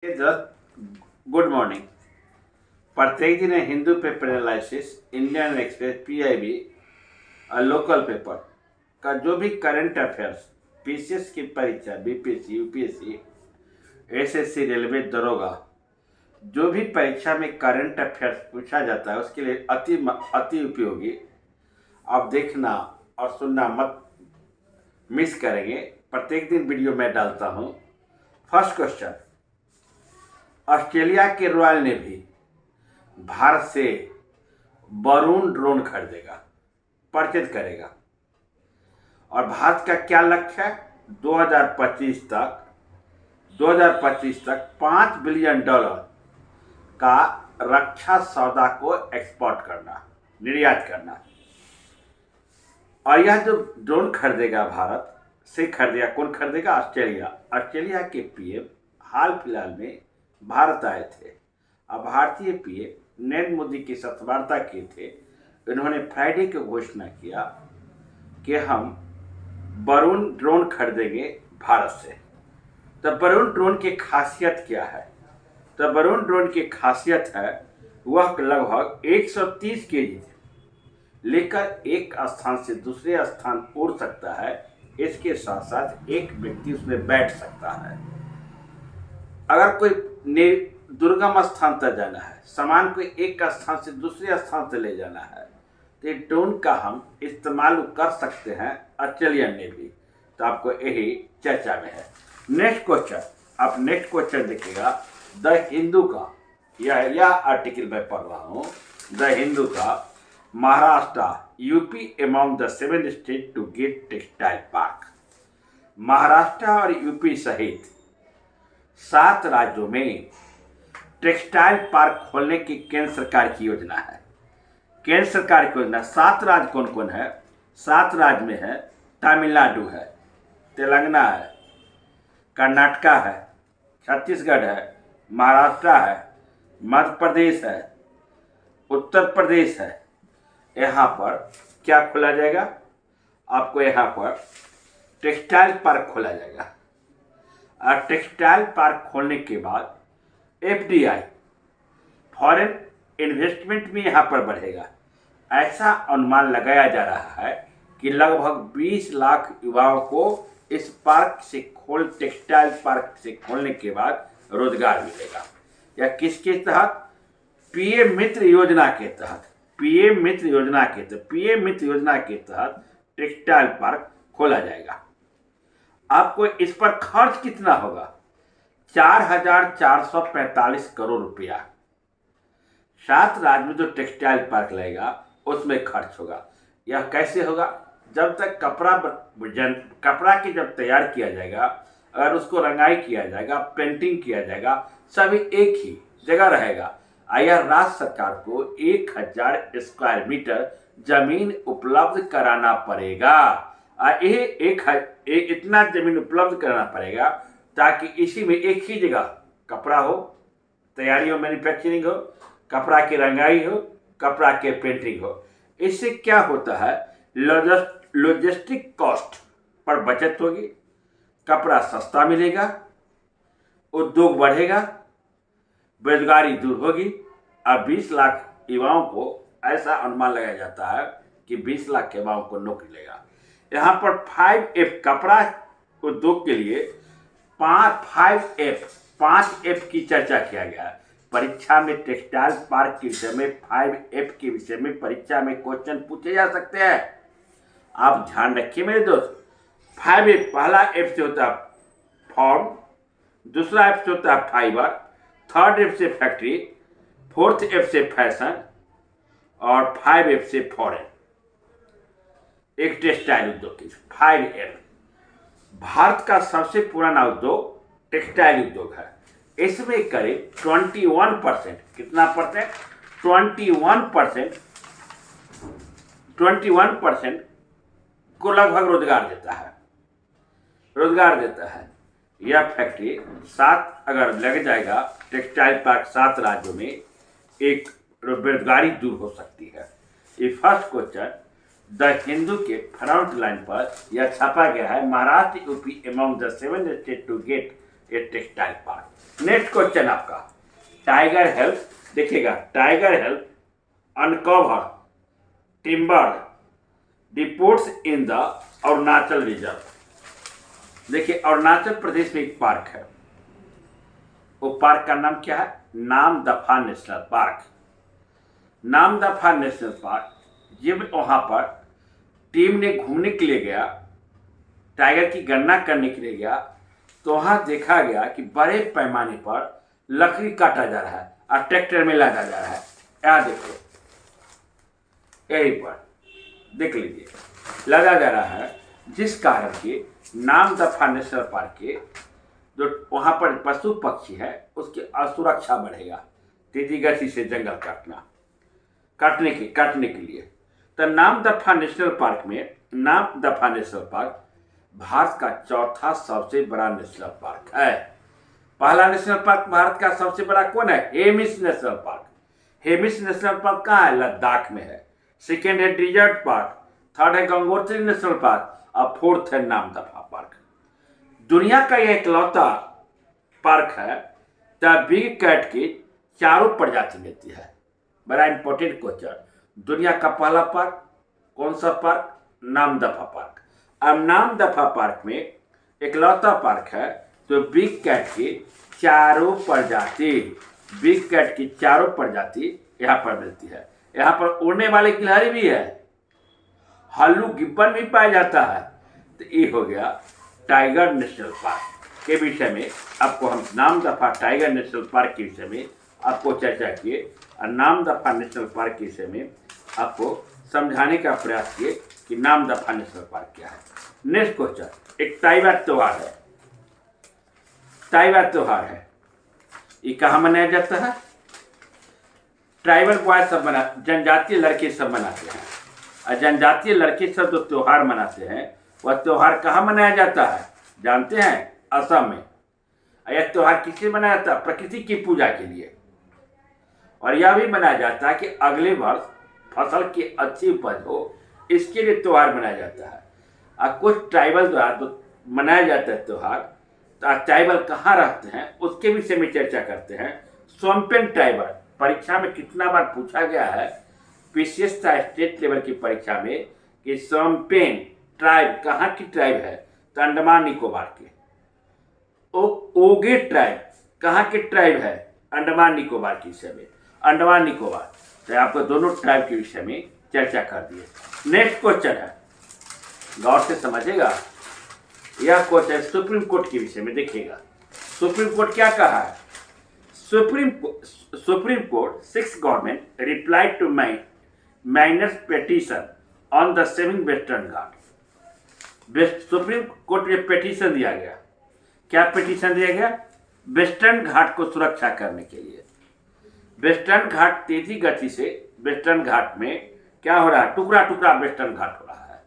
Good morning. प्रत्येक दिन Hindu paper analysis, Indian express, PIB और लोकल पेपर का जो भी करंट अफेयर्स, पीसीएस की परीक्षा, बीपीएससी, यूपीएससी, एसएससी, रेलवे, दरोगा, जो भी परीक्षा में करंट अफेयर्स पूछा जाता है उसके लिए अति उपयोगी। आप देखना और सुनना मत मिस करेंगे। प्रत्येक दिन वीडियो मैं डालता हूँ। फर्स्ट क्वेश्चन, ऑस्ट्रेलिया के रॉयल नेवी भारत से बरून ड्रोन खरीदेगा, परचेज करेगा और भारत का क्या लक्ष्य है? 2025 तक $5 बिलियन का रक्षा सौदा को एक्सपोर्ट करना, निर्यात करना। और यह जो ड्रोन खरीदेगा भारत से खरीदेगा, कौन खरीदेगा? ऑस्ट्रेलिया के पीएम हाल फिलहाल में भारत आए थे। अब भारतीय पीएम नरेंद्र मोदी के साथ वार्ता किए थे। उन्होंने फ्राइडे को घोषणा किया कि हम बरून ड्रोन खरीदेंगे भारत से। तो बरून ड्रोन की खासियत क्या है? तो बरून ड्रोन की खासियत है वह लगभग 130 केजी लेकर एक स्थान से दूसरे स्थान उड़ सकता है। इसके साथ साथ एक व्यक्ति उसमें बैठ सकता है। अगर कोई दुर्गम स्थान तक जाना है, सामान को एक स्थान से दूसरे स्थान से ले जाना है, तो ये ड्रोन का हम इस्तेमाल कर सकते हैं ऑस्ट्रेलियन नेवी। तो आपको यही चर्चा में है। नेक्स्ट क्वेश्चन, आप नेक्स्ट क्वेश्चन देखिएगा। द हिंदू का यह आर्टिकल मैं पढ़ रहा हूँ। द हिंदू का, Maharashtra UP among the 7 state to get textile park. Maharashtra और यूपी सहित 7 राज्यों में टेक्सटाइल पार्क खोलने की केंद्र सरकार की योजना है। केंद्र सरकार की योजना। 7 राज्य कौन कौन है? 7 राज्य में है तमिलनाडु है, तेलंगाना है, कर्नाटका है, छत्तीसगढ़ है, महाराष्ट्र है, मध्य प्रदेश है, उत्तर प्रदेश है। यहाँ पर क्या खोला जाएगा? आपको यहाँ पर टेक्सटाइल पार्क खोला जाएगा। और टेक्सटाइल पार्क खोलने के बाद एफडीआई, फॉरेन इन्वेस्टमेंट भी यहाँ पर बढ़ेगा। ऐसा अनुमान लगाया जा रहा है कि लगभग 20 लाख युवाओं को इस टेक्सटाइल पार्क से खोलने के बाद रोजगार मिलेगा। या किसके तहत? पीएम मित्र योजना के तहत। पीएम मित्र योजना के तहत टेक्सटाइल पार्क खोला जाएगा। आपको इस पर खर्च कितना होगा? 4,445 करोड़ रुपया। 7 राज्य में जो टेक्सटाइल पार्क लगेगा उसमें खर्च होगा। यह कैसे होगा? जब तक कपड़ा की जब तैयार किया जाएगा, अगर उसको रंगाई किया जाएगा, पेंटिंग किया जाएगा, सभी एक ही जगह रहेगा। यह राज्य सरकार को 1000 स्क्वायर मीटर जमीन उपलब्ध कराना पड़ेगा। इतना जमीन उपलब्ध कराना पड़ेगा ताकि इसी में एक ही जगह कपड़ा हो, तैयारी हो, मैन्युफैक्चरिंग हो, कपड़ा की रंगाई हो, कपड़ा के पेंटिंग हो। इससे क्या होता है? लॉजिस्टिक कॉस्ट पर बचत होगी, कपड़ा सस्ता मिलेगा, उद्योग बढ़ेगा, बेरोजगारी दूर होगी। अब 20 लाख युवाओं को, ऐसा अनुमान लगाया जाता है कि 20 लाख युवाओं को नौकरी लेगा। यहाँ पर 5F कपड़ा उद्योग के लिए 5F की चर्चा किया गया है। परीक्षा में टेक्सटाइल पार्क के विषय में 5F के विषय में परीक्षा में क्वेश्चन पूछे जा सकते हैं। आप ध्यान रखिए मेरे दोस्त। 5F, पहला F से होता है फॉर्म, दूसरा F से होता है फाइबर, थर्ड F से फैक्ट्री, फोर्थ F से फैशन और 5F से फॉरेन। एक टेक्सटाइल उद्योग की 5F। भारत का सबसे पुराना उद्योग टेक्सटाइल उद्योग है। इसमें करीब 21%, कितना परसेंट? 21% को लगभग रोजगार देता है। यह फैक्ट्री 7 अगर लग जाएगा टेक्सटाइल पार्क 7 राज्यों में, एक बेरोजगारी दूर हो सकती है। ये फर्स्ट क्वेश्चन द हिंदू के फ्रंट लाइन पर यह छापा गया है। Maharashtra UP among the 7 state to get ये टेक्सटाइल पार्क। नेक्स्ट क्वेश्चन आपका, टाइगर हिल देखिएगा, tiger hill uncover timber depots in the Arunachal reserve. देखिए अरुणाचल प्रदेश में एक पार्क है, वो पार्क का नाम क्या है, Namdapha national park. Namdapha national park, जब वहाँ पर टीम ने घूमने के लिए गया, टाइगर की गणना करने के लिए गया, तो वहाँ देखा गया कि बड़े पैमाने पर लकड़ी काटा जा रहा है और ट्रैक्टर में लादा जा रहा है। यहाँ देखो, यहीं पर देख लीजिए लगा जा रहा है, जिस कारण के नामदफा नेशनल पार्क के जो वहाँ पर पशु पक्षी है उसकी असुरक्षा बढ़ेगा, तेजी गति से जंगल काटने के लिए। तो नामदफा नेशनल पार्क में, नामदफा नेशनल पार्क भारत का चौथा सबसे बड़ा नेशनल पार्क है। पहला नेशनल पार्क भारत का सबसे बड़ा कौन है, Hemis national park. Hemis national park कहाँ है, लद्दाख में है। सेकेंड है डिजर्ट पार्क, थर्ड है गंगोत्री नेशनल पार्क और फोर्थ है नामदफा पार्क। दुनिया का यह इकलौता पार्क है द बिग कैट की चारों प्रजाति मिलती है। बड़ा इंपॉर्टेंट क्वेश्चन, दुनिया का पहला पार्क कौन सा पार्क, नामदफा पार्क। अब नामदफा पार्क में इकलौता पार्क है तो बिग कैट की चारों प्रजाति, बिग कैट की चारों प्रजाति यहाँ पर मिलती है। यहाँ पर उड़ने वाले गिलहरी भी है, हल्लू गिब्बन भी पाया जाता है। तो ये हो गया टाइगर नेशनल पार्क के विषय में। आपको हम नामदफा टाइगर नेशनल पार्क के विषय में आपको चर्चा किए और नामदफा नेशनल पार्क के विषय में आपको समझाने का प्रयास किए कि नामदफा नेशनल पार्क क्या है। नेक्स्ट क्वेश्चन, एक ताइवा त्योहार है, ताइवा त्योहार है, ये कहाँ मनाया जाता है, ट्राइबल बॉय सब जनजातीय लड़के सब मनाते हैं। और जनजातीय लड़के सब जो त्योहार मनाते हैं वह त्योहार कहाँ मनाया जाता है, जानते हैं, असम में। यह त्योहार किससे मनाया जाता है, प्रकृति की पूजा के लिए। और यह भी मनाया जाता है कि अगले वर्ष फसल की अच्छी उपज हो, इसके लिए त्योहार मनाया जाता है। और कुछ ट्राइबल द्वारा तो मनाया जाता है त्योहार, तो ट्राइबल कहाँ रहते हैं उसके विषय में चर्चा करते हैं। सोमपेन ट्राइबल परीक्षा में कितना बार पूछा गया है, विशेषता स्टेट लेवल की परीक्षा में, कि सोमपेन ट्राइब कहाँ की ट्राइब है, तो अंडमान निकोबार के। ओगे ट्राइब कहाँ के ट्राइब है, अंडमान निकोबार के विषय में, अंडमान निकोबार। तो आपको दोनों ट्राइब के विषय में चर्चा कर दिए। नेक्स्ट क्वेश्चन है, गौर से समझिएगा, यह क्वेश्चन सुप्रीम कोर्ट के विषय में देखिएगा। सुप्रीम कोर्ट क्या कहा है, supreme court 6 government replied to miners petition on the saving western Ghat. Supreme court में पेटिशन दिया गया, क्या पेटिशन दिया गया, वेस्टर्न घाट को सुरक्षा करने के लिए। वेस्टर्न घाट तेजी गति से, वेस्टर्न घाट में क्या हो रहा है, टुकड़ा टुकड़ा वेस्टर्न घाट हो रहा है,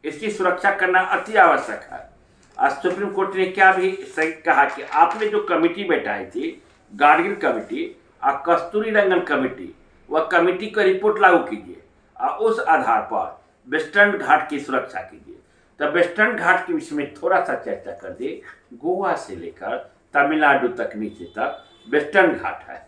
इसकी सुरक्षा करना अति आवश्यक है। आज सुप्रीम कोर्ट ने क्या भी सही कहा कि आपने जो कमेटी बैठाई थी, गाडगिल कमेटी और कस्तूरी रंगन कमेटी, वह कमेटी को रिपोर्ट लागू कीजिए और उस आधार पर वेस्टर्न घाट की सुरक्षा कीजिए। तो वेस्टर्न घाट के विषय में थोड़ा सा चर्चा कर दे। गोवा से लेकर तमिलनाडु तक नीचे तक वेस्टर्न घाट है,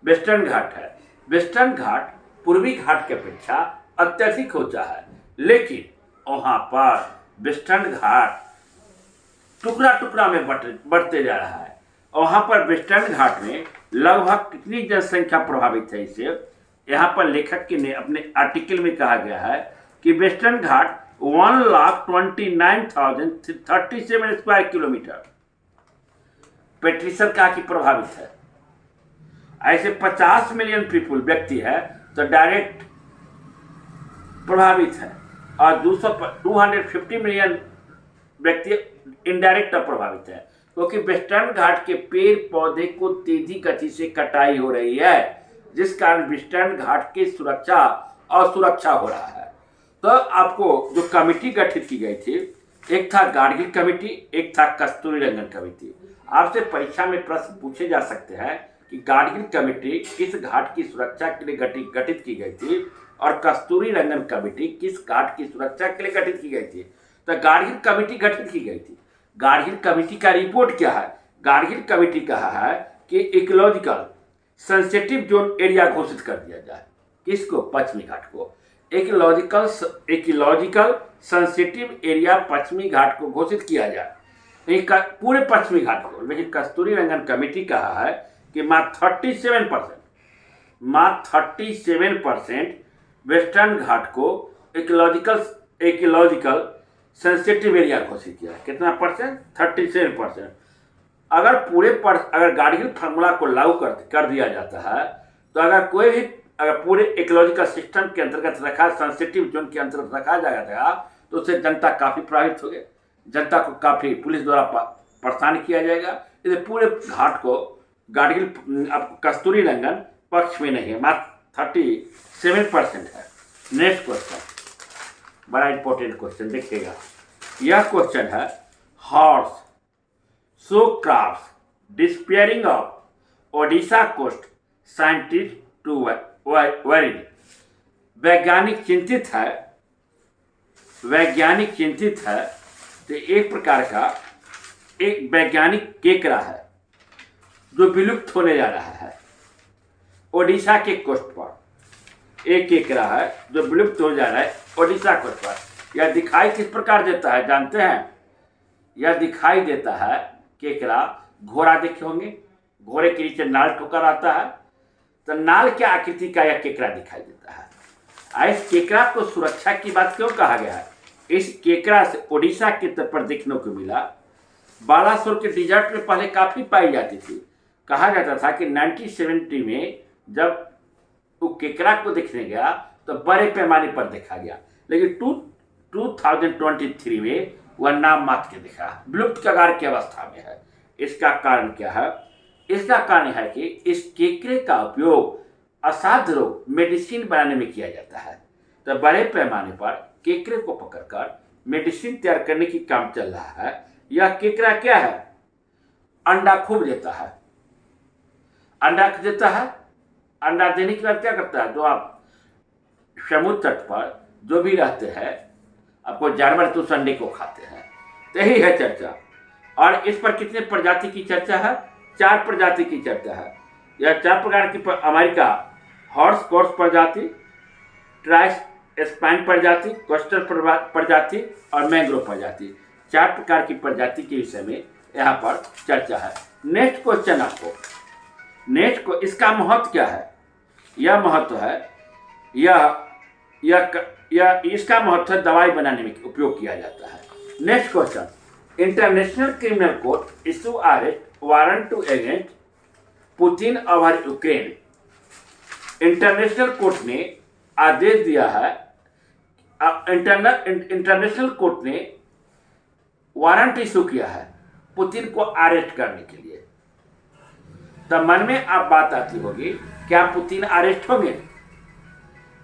वेस्टर्न घाट है। वेस्टर्न घाट पूर्वी घाट की अपेक्षा अत्यधिक ऊंचा है, लेकिन वहाँ पर वेस्टर्न घाट टुकड़ा टुकड़ा में बढ़ते जा रहा है। वहाँ पर वेस्टर्न घाट में लगभग कितनी जनसंख्या प्रभावित है, इसे यहाँ पर लेखक के ने अपने आर्टिकल में कहा गया है कि वेस्टर्न घाट 1,29,037 स्क्वायर किलोमीटर पेट्रीशन कहा कि प्रभावित है। ऐसे 50 मिलियन पीपुल व्यक्ति है तो डायरेक्ट प्रभावित है और 250 मिलियन व्यक्ति इनडायरेक्ट प्रभावित है, क्योंकि वेस्टर्न घाट के पेड़ पौधे को तेजी गति से कटाई हो रही है, जिस कारण वेस्टर्न घाट की सुरक्षा असुरक्षा हो रहा है। तो आपको जो कमेटी गठित की गई थी, एक था गाडगिल कमेटी, एक था कस्तूरी रंगन कमेटी। आपसे परीक्षा में प्रश्न पूछे जा सकते हैं कि गाडगिल कमेटी किस घाट की सुरक्षा के लिए गठित की गई थी और कस्तूरी रंगन कमेटी किस घाट की सुरक्षा के लिए गठित की गई थी। तो गाडगिल कमेटी गठित की गई थी। गाडगिल कमेटी का रिपोर्ट क्या है? गाडगिल कमेटी कहा है कि इकोलॉजिकल सेंसिटिव जोन एरिया घोषित कर दिया जाए। किसको? पश्चिमी घाट को। इकोलॉजिकल सेंसिटिव एरिया पश्चिमी घाट को घोषित किया जाए, पूरे पश्चिमी घाट को। लेकिन कस्तूरी रंगन कमेटी कहा है कि मात्र 37% वेस्टर्न घाट को इकोलॉजिकल सेंसिटिव एरिया घोषित किया। कितना परसेंट? 37%। अगर गाडगिल फार्मूला को लागू कर दिया जाता है तो अगर पूरे इकोलॉजिकल सिस्टम के अंतर्गत रखा, सेंसिटिव जोन के अंतर्गत रखा जाएगा तो उससे जनता काफ़ी प्रभावित होगी। जनता को काफ़ी पुलिस द्वारा परेशान किया जाएगा। इसलिए पूरे घाट को गाडगिल कस्तूरी रंगन पक्ष में नहीं है, मात्र 37% है। नेक्स्ट क्वेश्चन, बड़ा इंपॉर्टेंट क्वेश्चन देखिएगा। यह क्वेश्चन है, horseshoe crab disappearing off Odisha coast scientist too worried. वैज्ञानिक चिंतित है तो एक प्रकार का एक वैज्ञानिक केकड़ा है जो विलुप्त होने जा रहा है ओडिशा के कोस्ट पर। एक केकड़ा है जो विलुप्त हो जा रहा है ओडिशा कोस्ट पर। यह दिखाई किस प्रकार देता है जानते हैं? यह दिखाई देता है, केकड़ा घोड़ा देखे होंगे, घोड़े के नीचे नाल ठोकर आता है, तो नाल के आकृति का यह केकड़ा दिखाई देता है। इस केकड़ा को सुरक्षा की बात क्यों कहा गया है? इस केकड़ा से ओडिशा के तट पर देखने को मिला। बालासोर के डिजर्ट में पहले काफ़ी पाई जाती थी। कहा जाता था कि 1970 में जब वो केकड़ा को देखने गया तो बड़े पैमाने पर देखा गया, लेकिन 2023 में वह नाम मात्र के दिखा, विलुप्त कगार की अवस्था में है। इसका कारण क्या है? इसका कारण है कि इस केकड़े का उपयोग असाध्य रोग मेडिसिन बनाने में किया जाता है। तो बड़े पैमाने पर केकड़े को पकड़कर मेडिसिन तैयार करने की काम चल रहा है। यह केकड़ा क्या है? अंडा खूब देता है। अंडा देता है, अंडा देने के बाद क्या करता है? जो आप समुद्र तट पर जो भी रहते हैं, आपको जानवर तो अंडे को खाते हैं, तो यही है चर्चा। और इस पर कितने प्रजाति की चर्चा है? 4 प्रजाति की चर्चा है। यह 4 प्रकार की अमेरिका हॉर्स कोर्स प्रजाति, ट्राइस स्पाइन प्रजाति, कोस्टल प्रजाति और मैंग्रोव प्रजाति, 4 प्रकार की प्रजाति के विषय में यहाँ पर चर्चा है। नेक्स्ट क्वेश्चन आपको, इसका महत्व क्या है? यह महत्व है, इसका महत्व दवाई बनाने में उपयोग किया जाता है। Next question, international criminal court issue arrest warrant to against Putin over Ukraine. International court ने आदेश दिया है, इंटरनेशनल कोर्ट ने वारंट इशू किया है पुतिन को अरेस्ट करने के लिए। तब मन में आप बात आती होगी, क्या पुतिन अरेस्ट होंगे?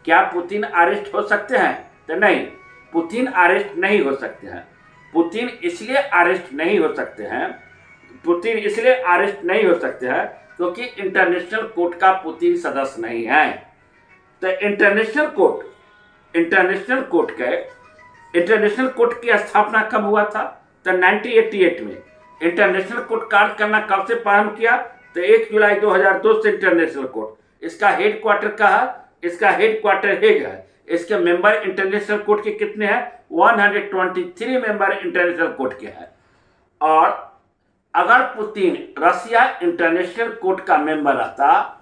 क्या पुतिन अरेस्ट हो सकते हैं? तो नहीं, पुतिन अरेस्ट नहीं हो सकते हैं। पुतिन इसलिए अरेस्ट नहीं हो सकते हैं क्योंकि इंटरनेशनल कोर्ट का पुतिन सदस्य नहीं है। तो इंटरनेशनल कोर्ट की स्थापना कब हुआ था? तो 1988 में। इंटरनेशनल कोर्ट कार्य करना कब से प्रारंभ किया? तो 1 जुलाई 2002 से इंटरनेशनल कोर्ट। इसका हेडक्वार्टर कहाँ? इसका हेडक्वार्टर हेग है। इसके मेंबर इंटरनेशनल कोर्ट के कितने हैं? 123 मेंबर इंटरनेशनल कोर्ट के हैं। और अगर पुतिन रसिया इंटरनेशनल कोर्ट का मेंबर रहता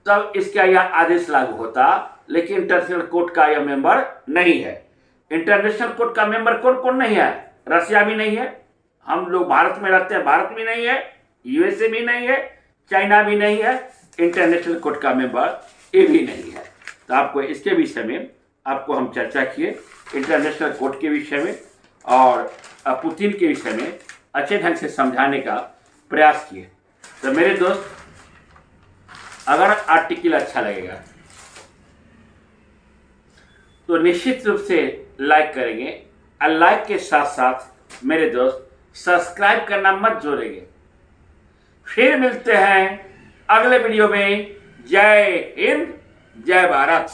तब इसका यह आदेश लागू होता, लेकिन इंटरनेशनल कोर्ट का यह मेंबर नहीं है। इंटरनेशनल कोर्ट का मेंबर कौन कौन नहीं है? रसिया भी नहीं है, हम लोग भारत में रहते हैं, भारत भी नहीं है, यूएसए भी नहीं है, चाइना भी नहीं है, इंटरनेशनल कोर्ट का मेंबर ये भी नहीं है। तो आपको इसके विषय में आपको हम चर्चा किए, इंटरनेशनल कोर्ट के विषय में और पुतिन के विषय में अच्छे ढंग से समझाने का प्रयास किए। तो मेरे दोस्त, अगर आर्टिकल अच्छा लगेगा तो निश्चित रूप से लाइक करेंगे, और लाइक के साथ साथ मेरे दोस्त सब्सक्राइब करना मत छोड़ेंगे। फिर मिलते हैं अगले वीडियो में। जय हिंद, जय भारत।